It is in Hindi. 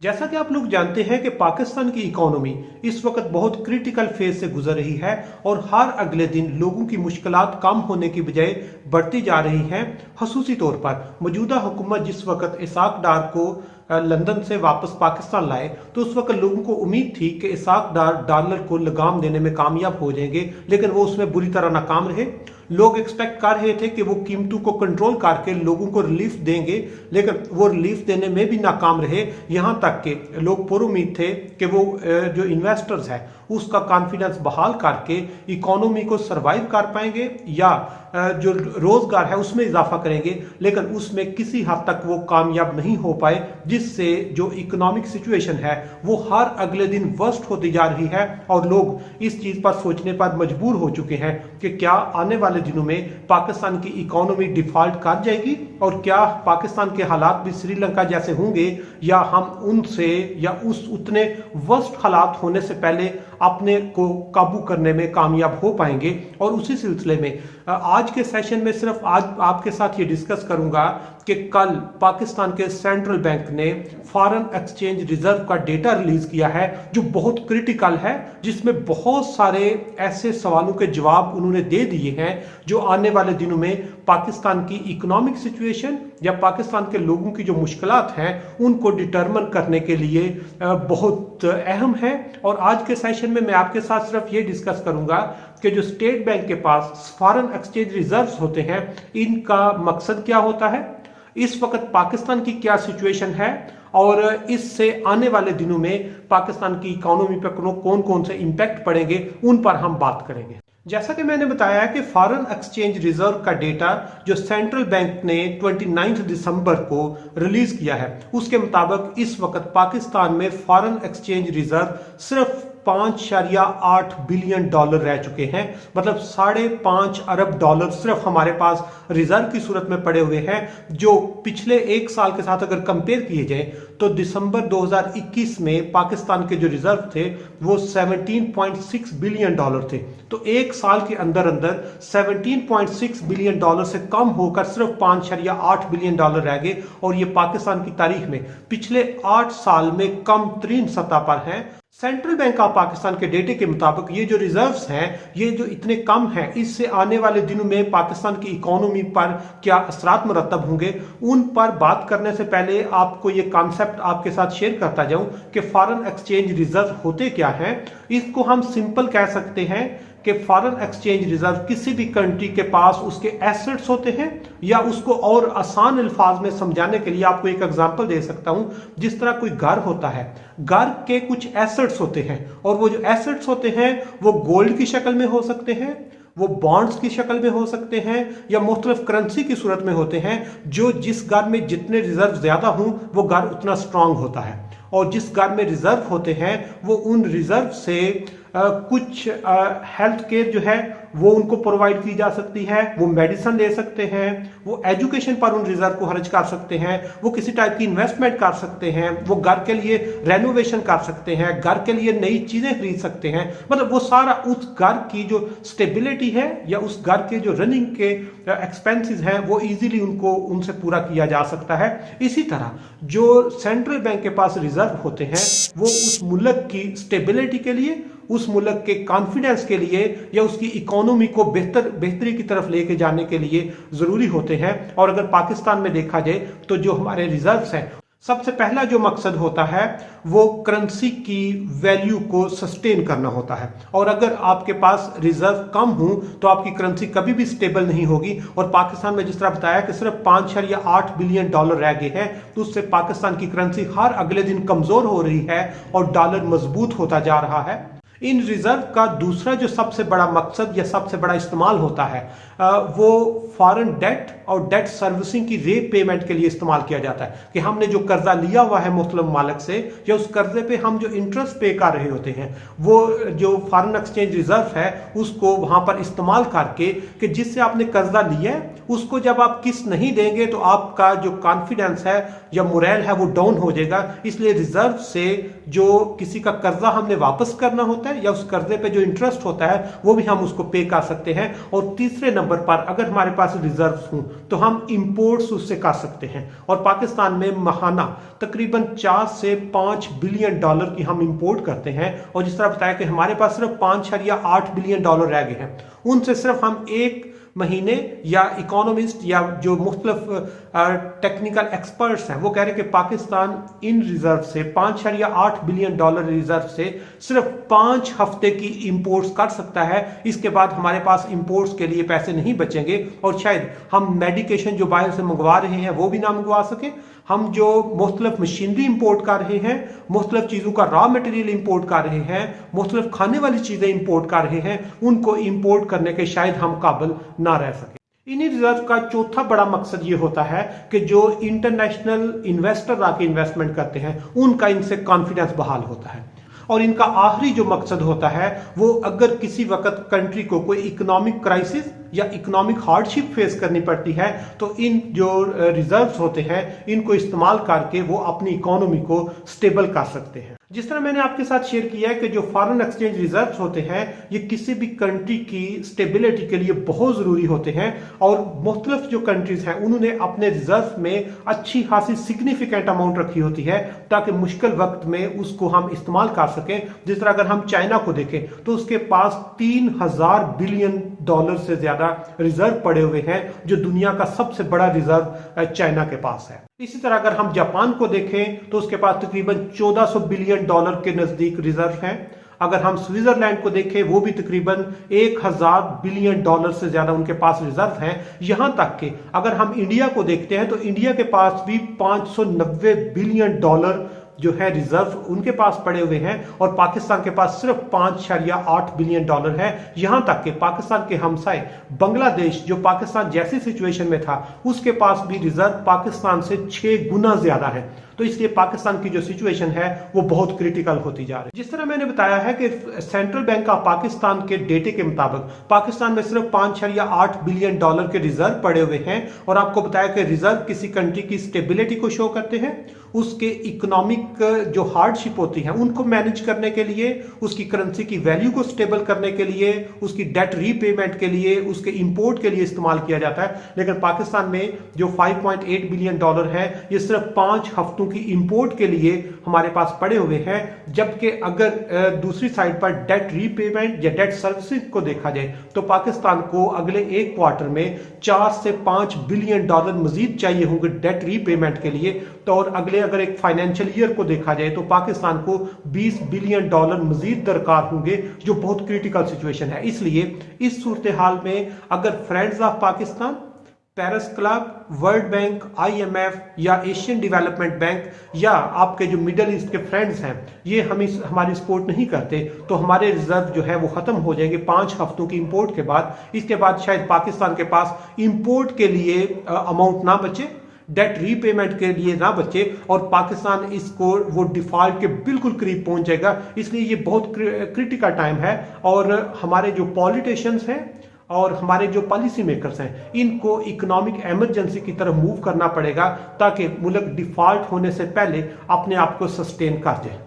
जैसा कि आप लोग जानते हैं कि पाकिस्तान की इकोनॉमी इस वक्त बहुत क्रिटिकल फेज से गुजर रही है और हर अगले दिन लोगों की मुश्किलात कम होने की बजाय बढ़ती जा रही हैं। खसूसी तौर पर मौजूदा हुकूमत जिस वक्त इसाक डार को लंदन से वापस पाकिस्तान लाए तो उस वक्त लोगों को उम्मीद थी कि इसाक डार डॉलर को लगाम देने में कामयाब हो जाएंगे, लेकिन वो उसमें बुरी तरह नाकाम रहे। लोग एक्सपेक्ट कर रहे थे कि वो कीमतों को कंट्रोल करके लोगों को रिलीफ देंगे, लेकिन वो रिलीफ देने में भी नाकाम रहे। यहाँ तक कि लोग पुरुम्मीद थे कि वो जो इन्वेस्टर्स है उसका कॉन्फिडेंस बहाल करके इकोनॉमी को सरवाइव कर पाएंगे या जो रोजगार है उसमें इजाफा करेंगे, लेकिन उसमें किसी हद तक वो कामयाब नहीं हो पाए, जिससे जो इकोनॉमिक सिचुएशन है वो हर अगले दिन वर्स्ट होती जा रही है। और लोग इस चीज पर सोचने पर मजबूर हो चुके हैं कि क्या आने वाले दिनों में पाकिस्तान की इकोनॉमी डिफॉल्ट कर जाएगी और क्या पाकिस्तान के हालात भी श्रीलंका जैसे होंगे, या हम उनसे या उस उतने वर्स्ट हालात होने से पहले अपने को काबू करने में कामयाब हो पाएंगे। और उसी सिलसिले में आज के सेशन में सिर्फ आज आपके साथ ये डिस्कस करूंगा कि कल पाकिस्तान के सेंट्रल बैंक ने फॉरेन एक्सचेंज रिजर्व का डेटा रिलीज किया है जो बहुत क्रिटिकल है, जिसमें बहुत सारे ऐसे सवालों के जवाब उन्होंने दे दिए हैं जो आने वाले दिनों में पाकिस्तान की इकोनॉमिक सिचुएशन या पाकिस्तान के लोगों की जो मुश्किलात हैं उनको डिटरमिन करने के लिए बहुत अहम है। और आज के सेशन में मैं आपके साथ सिर्फ ये डिस्कस करूंगा कि जो स्टेट बैंक के पास फॉरेन एक्सचेंज रिजर्व्स होते हैं इनका मकसद क्या होता है, इस वक्त पाकिस्तान की क्या सिचुएशन है और इससे आने वाले दिनों में पाकिस्तान की इकोनॉमी पर कौन कौन से इंपैक्ट पड़ेंगे, उन पर हम बात करेंगे। जैसा कि मैंने बताया कि फॉरेन एक्सचेंज रिजर्व का डेटा जो सेंट्रल बैंक ने 29 दिसंबर को रिलीज किया है उसके मुताबिक इस वक्त पाकिस्तान में फॉरेन एक्सचेंज रिजर्व सिर्फ 5.8 बिलियन डॉलर रह चुके हैं। मतलब 5.5 अरब डॉलर सिर्फ हमारे पास रिजर्व की सूरत में पड़े हुए हैं, जो पिछले एक साल के साथ अगर कंपेयर किए जाए तो दिसंबर 2021 में पाकिस्तान के जो रिजर्व थे वो 17.6 बिलियन डॉलर थे। तो एक साल के अंदर अंदर 17.6 बिलियन डॉलर से कम होकर सिर्फ 5.8 बिलियन डॉलर रह गए, और ये पाकिस्तान की तारीख में पिछले 8 साल में कम तरीन सतह पर है। सेंट्रल बैंक ऑफ पाकिस्तान के डेटे के मुताबिक ये जो रिजर्व्स हैं ये जो इतने कम हैं, इससे आने वाले दिनों में पाकिस्तान की इकोनॉमी पर क्या असरात मुरतब होंगे, उन पर बात करने से पहले आपको ये कॉन्सेप्ट आपके साथ शेयर करता जाऊं कि फॉरेन एक्सचेंज रिजर्व होते क्या हैं। इसको हम सिंपल कह सकते हैं कि फॉरेन एक्सचेंज रिजर्व किसी भी कंट्री के पास उसके एसेट्स होते हैं, या उसको और आसान अल्फाज में समझाने के लिए आपको एक एग्जांपल दे सकता हूं। जिस तरह कोई घर होता है, घर के कुछ एसेट्स होते हैं और वो जो एसेट्स होते हैं वो गोल्ड की शक्ल में हो सकते हैं, वो बॉन्ड्स की शक्ल में हो सकते हैं, या मुख्तलिफ करेंसी की सूरत में होते हैं। जो जिस घर में जितने रिजर्व ज्यादा हों वो घर उतना स्ट्रांग होता है, और जिस घर में रिजर्व होते हैं वो उन रिजर्व से कुछ हेल्थ केयर जो है वो उनको प्रोवाइड की जा सकती है, वो मेडिसिन ले सकते हैं, वो एजुकेशन पर उन रिजर्व को खर्च कर सकते हैं, वो किसी टाइप की इन्वेस्टमेंट कर सकते हैं, वो घर के लिए रेनोवेशन कर सकते हैं, घर के लिए नई चीजें खरीद सकते हैं। मतलब वो सारा उस घर की जो स्टेबिलिटी है या उस घर के जो रनिंग के एक्सपेंसेस हैं वो इजीली उनसे पूरा किया जा सकता है। इसी तरह जो सेंट्रल बैंक के पास रिजर्व होते हैं वो उस मुल्क की स्टेबिलिटी के लिए, उस मुल्क के कॉन्फिडेंस के लिए, या उसकी इकोनॉमी को बेहतरी की तरफ लेके जाने के लिए जरूरी होते हैं। और अगर पाकिस्तान में देखा जाए तो जो हमारे रिजर्व्स हैं, सबसे पहला जो मकसद होता है वो करेंसी की वैल्यू को सस्टेन करना होता है। और अगर आपके पास रिजर्व कम हो तो आपकी करेंसी कभी भी स्टेबल नहीं होगी। और पाकिस्तान में जिस तरह बताया कि सिर्फ 5.8 बिलियन डॉलर रह गए हैं, तो उससे पाकिस्तान की करेंसी हर अगले दिन कमजोर हो रही है और डॉलर मजबूत होता जा रहा है। इन रिजर्व का दूसरा जो सबसे बड़ा मकसद या सबसे बड़ा इस्तेमाल होता है वो फॉरेन डेट और डेट सर्विसिंग की रीपेमेंट के लिए इस्तेमाल किया जाता है। कि हमने जो कर्जा लिया हुआ है मुख्तलिफ मालिक से, या उस कर्जे पे हम जो इंटरेस्ट पे कर रहे होते हैं, वो जो फॉरेन एक्सचेंज रिजर्व है उसको वहां पर इस्तेमाल करके कि जिससे आपने कर्जा लिया है उसको जब आप किस्त नहीं देंगे तो आपका जो कॉन्फिडेंस है या मोरल है वो डाउन हो जाएगा। इसलिए रिजर्व से जो किसी का कर्जा हमने वापस करना होता है है या उस कर्जे पे जो इंटरेस्ट होता है वो भी हम उसको पे कर सकते हैं। और तीसरे नंबर पर अगर हमारे पास रिजर्व्स हों तो हम इंपोर्ट्स उससे कर सकते हैं। और पाकिस्तान में महाना तकरीबन 4 से 5 बिलियन डॉलर की हम इंपोर्ट करते हैं। और जिस तरह बताया कि हमारे पास सिर्फ 5.8 बिलियन डॉलर रह गए हैं, उनसे सिर्फ हम एक महीने या इकोनॉमिस्ट या जो मुख्तलिफ टेक्निकल एक्सपर्ट्स हैं वो कह रहे हैं कि पाकिस्तान इन रिजर्व से 5.8 बिलियन डॉलर रिजर्व से सिर्फ 5 हफ्ते की इंपोर्ट्स कर सकता है। इसके बाद हमारे पास इंपोर्ट्स के लिए पैसे नहीं बचेंगे और शायद हम मेडिकेशन जो बाहर से मंगवा रहे हैं वो भी ना मंगवा सकें। हम जो मुख्तलिफ मशीनरी इंपोर्ट कर रहे हैं, मुख्तलिफ चीज़ों का रॉ मटेरियल इंपोर्ट कर रहे हैं, मुख्तलिफ खाने वाली चीज़ें इंपोर्ट कर रहे हैं, उनको इंपोर्ट करने के शायद हम काबिल ना रह सके। इन्हीं रिजर्व का चौथा बड़ा मकसद ये होता है कि जो इंटरनेशनल इन्वेस्टर आके इन्वेस्टमेंट करते हैं उनका इनसे कॉन्फिडेंस बहाल होता है। और इनका आखिरी जो मकसद होता है वो अगर किसी वक्त कंट्री को कोई इकोनॉमिक क्राइसिस या इकोनॉमिक हार्डशिप फेस करनी पड़ती है तो इन जो रिजर्व्स होते हैं इनको इस्तेमाल करके वो अपनी इकोनॉमी को स्टेबल कर सकते हैं। जिस तरह मैंने आपके साथ शेयर किया है कि जो फॉरेन एक्सचेंज रिजर्व्स होते हैं ये किसी भी कंट्री की स्टेबिलिटी के लिए बहुत जरूरी होते हैं। और मुख्तलिफ जो कंट्रीज हैं उन्होंने अपने रिजर्व में अच्छी खासी सिग्निफिकेंट अमाउंट रखी होती है ताकि मुश्किल वक्त में उसको हम इस्तेमाल कर सकें। जिस तरह अगर हम चाइना को देखें तो उसके पास 3000 बिलियन डॉलर से ज्यादा रिजर्व पड़े हुए हैं, जो दुनिया का सबसे बड़ा रिजर्व चाइना के पास है। इसी तरह अगर हम जापान को देखें तो उसके पास तकरीबन 1400 बिलियन डॉलर के नजदीक रिजर्व हैं। अगर हम स्विट्जरलैंड को देखें वो भी तकरीबन 1000 बिलियन डॉलर से ज्यादा उनके पास रिजर्व हैं। यहां तक कि अगर हम इंडिया को देखते हैं तो इंडिया के पास भी 590 बिलियन डॉलर जो है रिजर्व उनके पास पड़े हुए हैं और पाकिस्तान के पास सिर्फ 5.8 बिलियन डॉलर है। यहां तक कि पाकिस्तान के हमसाए बांग्लादेश जो पाकिस्तान जैसी सिचुएशन में था उसके पास भी रिजर्व पाकिस्तान से 6 गुना ज्यादा है। तो इसलिए पाकिस्तान की जो सिचुएशन है वो बहुत क्रिटिकल होती जा रही है। जिस तरह मैंने बताया है कि सेंट्रल बैंक ऑफ पाकिस्तान के डेटे के मुताबिक पाकिस्तान में सिर्फ 5.8 बिलियन डॉलर के रिजर्व पड़े हुए हैं। और आपको बताया कि रिजर्व किसी कंट्री की स्टेबिलिटी को शो करते हैं, उसके इकोनॉमिक जो हार्डशिप होती है उनको मैनेज करने के लिए, उसकी करेंसी की वैल्यू को स्टेबल करने के लिए, उसकी डेट रीपेमेंट के लिए, उसके इंपोर्ट के लिए इस्तेमाल किया जाता है। लेकिन पाकिस्तान में जो 5.8 बिलियन डॉलर है ये सिर्फ 5 हफ्तों की इंपोर्ट के लिए हमारे पास पड़े हुए हैं। जबकि अगर दूसरी साइड पर डेट रीपेमेंट या डेट सर्विसिंग को देखा जाए तो पाकिस्तान को अगले एक क्वार्टर में 4 से 5 बिलियन डॉलर मजीद चाहिए होंगे डेट रीपेमेंट के लिए। तो और अगर एक फाइनेंशियल ईयर को देखा जाए तो पाकिस्तान को 20 बिलियन डॉलर मजीद दरकार होंगे, जो बहुत क्रिटिकल सिचुएशन है। इसलिए इस सूरत हाल में अगर friends of Pakistan, Paris club, world bank, IMF या एशियन डेवलपमेंट बैंक या आपके जो मिडल ईस्ट के फ्रेंड्स हैं ये हमारी सपोर्ट नहीं करते तो हमारे रिजर्व जो है वो खत्म हो जाएंगे 5 हफ्तों की इंपोर्ट के बाद। इसके बाद शायद पाकिस्तान के पास इंपोर्ट के लिए अमाउंट ना बचे, डेट रीपेमेंट के लिए ना बचे और पाकिस्तान इसको वो डिफॉल्ट के बिल्कुल करीब पहुंच जाएगा। इसलिए ये बहुत क्रिटिकल टाइम है और हमारे जो पॉलिटिशियंस हैं और हमारे जो पॉलिसी मेकर्स हैं इनको इकोनॉमिक इमरजेंसी की तरफ मूव करना पड़ेगा ताकि मुल्क डिफॉल्ट होने से पहले अपने आप को सस्टेन कर जाए।